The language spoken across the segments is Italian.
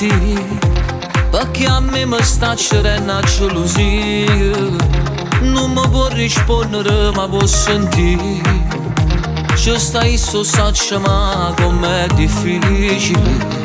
sentire, perché a me mi sta cerendo a gelosia. Non mi può rispondere ma può sentire, ci stai so saccia ma com'è difficile.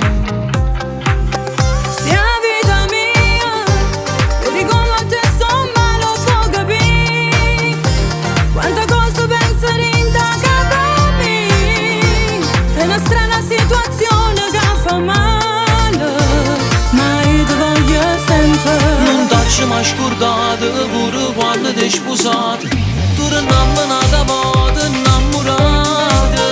Ci m'ha scordato pure quando ti sposato, tu innamorata vado innamorata.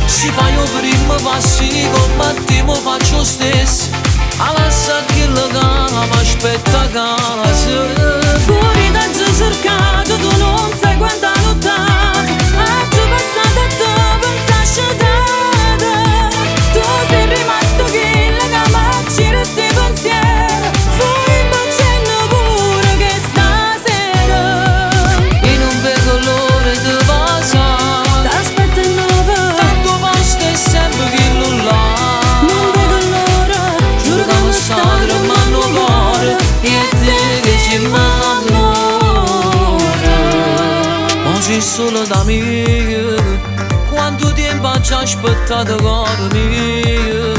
Si fa io prima passi come te mi faccio lo stesso, lascia che la cama mi aspetta a casa. Fuori da già cercato, tu non sai quanto ha lottato, oggi passata a te pensasci data. Tu sei rimasto che la cama ci resti pensiero, fuori solo da me, quanto tempo ci ha aspettato cuore mio.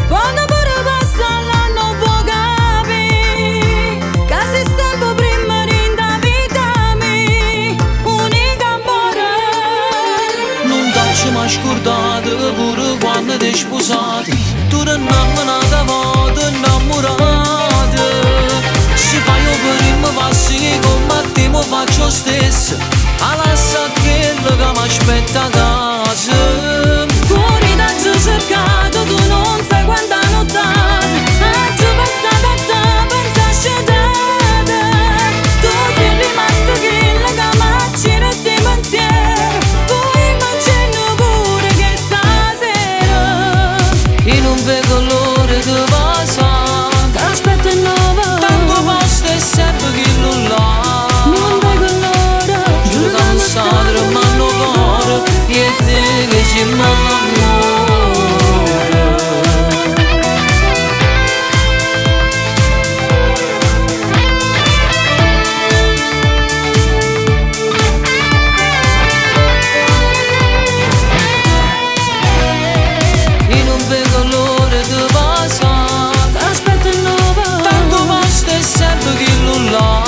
Quando pure passa l'anno può capire che sei sempre prima rinda vita mia, unica amore. Non ci m'ha scordato pure quando ti sposato, tu innamorata vado innamorata. Si fa io prima passi come te mi faccio lo stesso, lascia che la mi aspetta a casa. Fuori da già cercato, tu non sai quanto ha lottato, oggi passata a te pensasci data. Tu sei rimasto che la cama ci resti pensiero, poi immagino pure che stasera io non vedo l'ora di passare, t'aspetto in nuovo, tanto posto è sempre che non l'ha. Sadra mano cuore, e te che ci m'amore. Io non vedo l'ora di passare, t'aspetto in nuovo, tanto posto è sempre che non l'ha.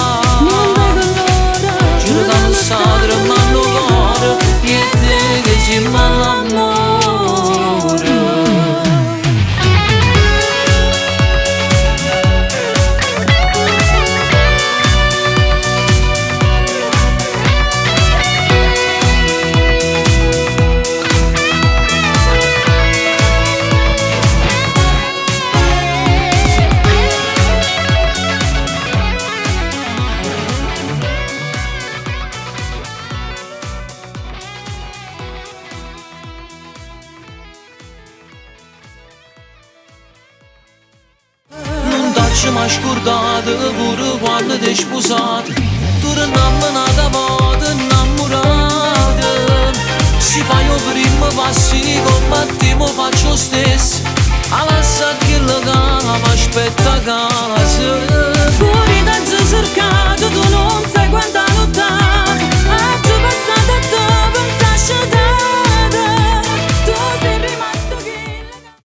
Sadra mano cuore, e te che ci m'amore. Ci m'ha scordato pure quando ti sposato, tu innamorata vado innamorata. Si fa io prima passi come te mi faccio lo stesso, lascia che la cama mi aspetta a casa. Fuori da già cercato